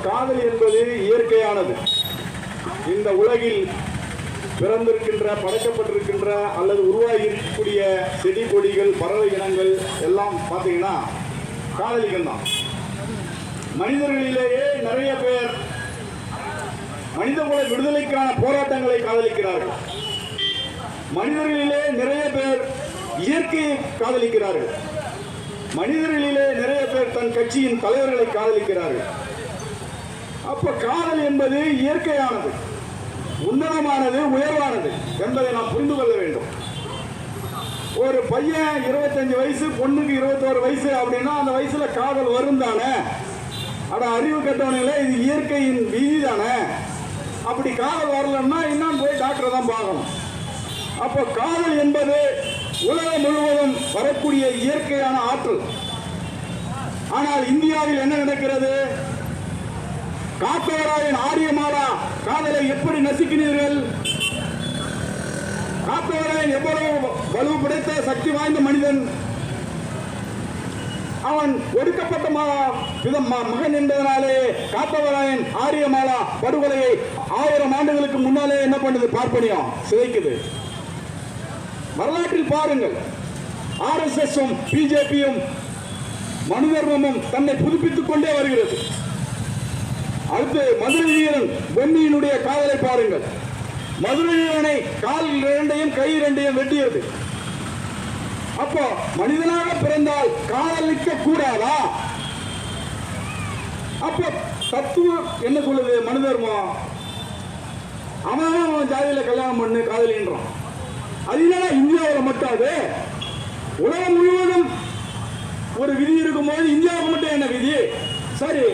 காதல் என்பது இயற்கையானது. இந்த உலகில் பிறந்திருக்கின்ற, படைக்கப்பட்டிருக்கின்ற அல்லது உருவாகி இருக்கக்கூடிய செடி கொடிகள், பறவை இனங்கள் எல்லாம் பார்த்தீங்கன்னா காதலிகள் தான். மனிதர்களிலேயே நிறைய பேர் மனிதகுல விடுதலைக்கான போராட்டங்களை காதலிக்கிறார்கள். மனிதர்களிலே நிறைய பேர் இயற்கையை காதலிக்கிறார்கள். மனிதர்களிலே நிறைய பேர் தன் கட்சியின் தலைவர்களை காதலிக்கிறார்கள். அப்ப காதல் என்பது இயற்கையானது, உன்னதமானது, உயர்வானது என்பதை நாம் புரிந்து கொள்ள வேண்டும். ஒரு பையன் 25 வயசு, பொண்ணுக்கு 21 வயசு அப்படின்னா அந்த வயசுல காதல் வரும் தானே. அட அறிவு கட்டவனையில இது இயற்கையின் விதி தானே. அப்படி காதல் வரலன்னா இன்னும் போய் டாக்டரை தான் பார்க்கணும். அப்போ காதல் என்பது உலகம் முழுவதும் வரக்கூடிய இயற்கையான ஆற்றல். ஆனால் இந்தியாவில் என்ன நடக்கிறது? காத்தவராயன் ஆரியமாலா காதலை எப்படி நசுக்கினீர்கள்? காத்தவராயன் எவ்வளவு வலு படைத்த சக்தி வாய்ந்த மனிதன். அவன் ஒடுக்கப்பட்ட மகன் என்பதனாலே காத்தவராயன் ஆரியமாலா படுகொலையை 1000 ஆண்டுகளுக்கு முன்னாலே என்ன பண்ணுது? பார்ப்பனியம் சிதைக்குது. வரலாற்றில் பாருங்கள். RSSம் பிஜேபியும் மனுதர்மமும் தன்னை புதுப்பித்துக் கொண்டே வருகிறது. அடுத்து மதுரை வீரன் பொன்னியினுடைய காதலை பாருங்கள். மதுரை வீரனை கால் 2ஐயும் கை 2ஐயும் வெட்டியது. அப்போ மனிதனாக பிறந்தால் காதலிக்க கூடாதா? அப்போ தத்துவம் என்ன சொல்லுது? மனு தர்மம் அவன் ஜாதியில கல்யாணம் பண்ணு காதலின்றான். அது இல்லைன்னா இந்தியாவில் மட்டும், அது உலகம் முழுவதும் ஒரு விதி இருக்கும்போது இந்தியாவுக்கு மட்டும் என்ன விதி? சரி,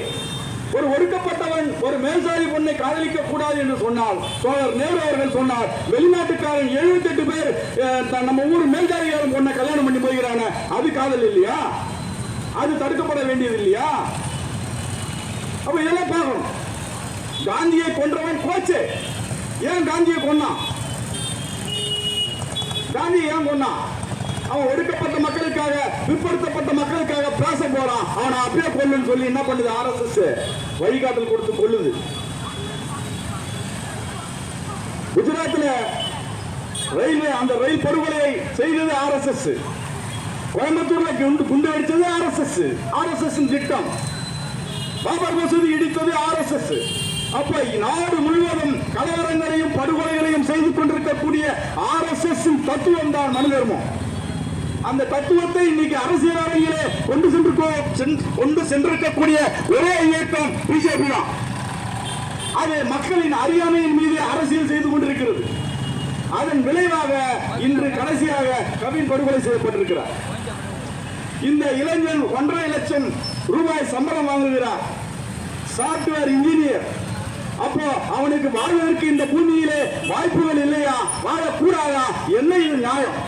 ஒரு ஒடுக்கப்பட்டவன் ஒரு மேல்சாதி பொண்ணை காதலிக்க கூடாது என்று சொன்னால், சோழர் நேரு அவர்கள் சொன்னார், வெளிநாட்டுக்காரன் 78 பேர் நம்ம ஊர் மேல்சாதிகாரன் பொண்ணை கல்யாணம் பண்ணி போகிறான, அது காதல் இல்லையா? அது தடுக்கப்பட வேண்டியது இல்லையா? அப்ப இதெல்லாம் பார்க்கணும். காந்தியை கொன்றவன் கோச்சே. ஏன் காந்தியை கொன்னான்? காந்தி ஏன் கொன்னான்? அவன் ஒடுக்கப்பட்ட மக்களுக்காக, பிற்படுத்தப்பட்ட மக்களுக்காக பேச போறான். அவனை அப்படியே கொல்லுன்னு சொல்லி என்ன பண்ணுது? RSS வழிகாட்டல் கொடுத்து கொள்ளுது. குஜராத்தில் ரயில்வே அந்த ரயில் படுகொலையை செய்தது RSS. கோயம்புத்தூர்ல குண்டு அடித்தது RSS திட்டம். பாபர் மசூதி இடித்தது RSS. அப்ப நாடு முழுவதும் கலவரங்களையும் படுகொலைகளையும் செய்து கொண்டிருக்கக்கூடிய RSS தத்துவம் தான் மனு தர்மம். அந்த தத்துவத்தை இன்னைக்கு அரசியல் அரங்கிலே கொண்டு சென்றிருக்கக்கூடிய ஒரே இயக்கம் பிஜேபி தான். அது மக்களின் அறியாமையின் மீது அரசியல் செய்து கொண்டிருக்கிறது. அதன் விளைவாக இன்று கடைசியாக கவின் படுகொலை செய்யப்பட்டிருக்கிறார். இந்த இளைஞன் 1.5 லட்சம் ரூபாய் சம்பளம் வாங்குகிறார், சாப்ட்வேர் இன்ஜினியர். அப்போ அவனுக்கு வாழ்வதற்கு இந்த பூமியிலே வாய்ப்புகள் இல்லையா? வாழக்கூடாதா? என்ன இது நியாயம்?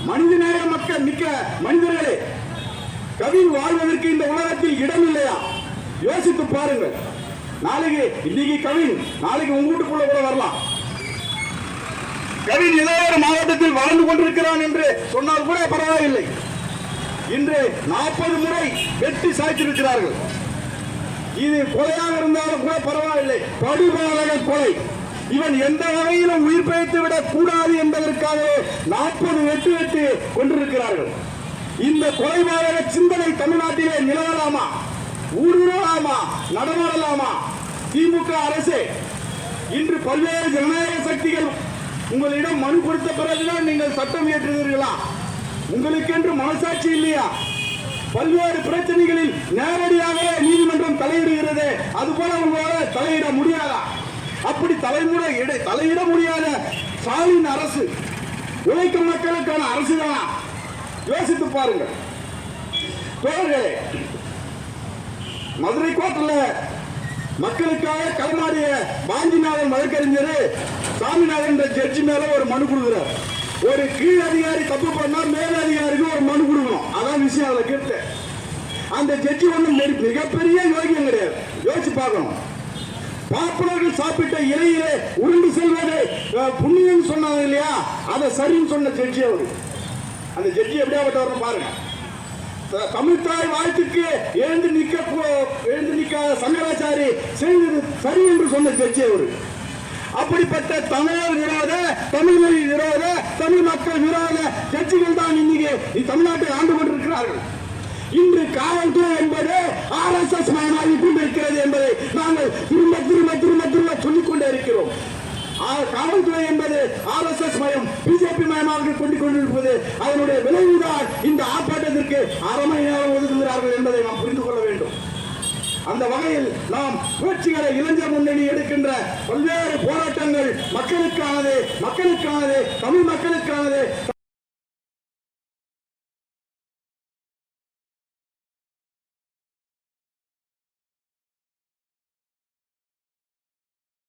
மனிதநேய மக்கள் மிக்க மனிதர்களே, கவின் வாழ்வதற்கு இந்த உலகத்தில் இடம் இல்லையா? யோசித்து பாருங்கள். நாளைக்கு இன்னைக்கு கவின், நாளைக்கு உங்க வீட்டுக்குள்ள கூட வரலாம். கவின் ஏதோ ஒரு மாவட்டத்தில் வாழ்ந்து கொண்டிருக்கிறான் என்று சொன்னால் கூட பரவாயில்லை. இன்று 40 முறை வெட்டி சாய்த்திருக்கிறார்கள். இது கொலையாக இருந்தாலும் கூட பரவாயில்லை, படுபாலக கொலை. இவன் எந்த வகையிலும் உயிர் பிழைத்து விடக் கூடாது என்பதற்காக 40 வெட்டு கொண்டிருக்கிறார்கள். இந்த கொலைபாலக சிந்தனை தமிழ்நாட்டிலே நிலவலாமா? ஊடுருவலாமா? நடமாடலாமா? திமுக அரசே, இன்று பல்வேறு ஜனநாயக சக்திகள் உங்களிடம் மனு கொடுத்த பிறகுதான் நீங்கள் சட்டம் இயற்றுகிறீர்களா? உங்களுக்கென்று மனசாட்சி இல்லையா? பல்வேறு பிரச்சனைகளில் நேரடியாக நீதிமன்றம் தலையிடுகிறது. அதுபோல உங்களால் தலையிட முடியாதா? அப்படி தலையிட முடியாத ஸ்டாலின் அரசு உழைக்கும் மக்களுக்கான அரசு தானா? யோசித்து பாருங்கள். தோழர்களே, மதுரை கோர்ட்டில் மக்களுக்காக களமாடிய வாஞ்சிநாதன் வழக்கறிஞர் சாமிநாதன் என்ற ஜட்ஜி மேல ஒரு மனு கொடுக்கிறார். ஒரு கீழ் அதிகாரி தப்பு பண்ணா மேல் அதிகாரிக்கு ஒரு மனு கொடுக்கணும். அதான் விஷயம். அதில் கேட்டு அந்த ஜட்ஜி ஒன்றும் மிகப்பெரிய யோகியம் கிடையாது. யோசிச்சு பார்க்கணும். பார்ப்பனர்கள் சாப்பிட்ட இலையிலே உருண்டு செல்வது புண்ணியம் சொன்னாங்க இல்லையா? அதை சரின்னு சொன்ன ஜட்ஜி அவரு. அந்த ஜட்ஜி எப்படியாப்பட்டவர்னு பாருங்க. தமிழ்தாய் வாழ்த்துக்கு எழுந்து நிற்காத சங்கராச்சாரி செய்தது சரி என்று சொன்ன ஜட்ஜி அவரு. அப்படிப்பட்ட தமிழர் விரோத, தமிழ் மொழி விரோத, தமிழ் மக்கள் விரோத ஜட்ஜிகள் தான் இன்னைக்கு தமிழ்நாட்டை ஆண்டு கொண்டிருக்கிறார்கள். இன்று காவல்துறை என்பது RSS மயமாகி கொண்டிருக்கிறது என்பதை நாங்கள் திரும்ப திரும்ப திரும்ப திரும்ப சொல்லிக் கொண்டே இருக்கிறோம். காவல்துறை என்பது RSS மயம், பிஜேபி மயமாக கொண்டிருப்பது. அதனுடைய விளைவுதான் இந்த ஆர்ப்பாட்டத்திற்கு அரை மணி நேரம் ஒதுக்குகிறார்கள் என்பதை நாம் புரிந்து கொள்ள வேண்டும். அந்த வகையில் நாம் புரட்சிகர இளைஞர் முன்னணி எடுக்கின்ற பல்வேறு போராட்டங்கள் மக்களுக்கானது, தமிழ் மக்களுக்கானது.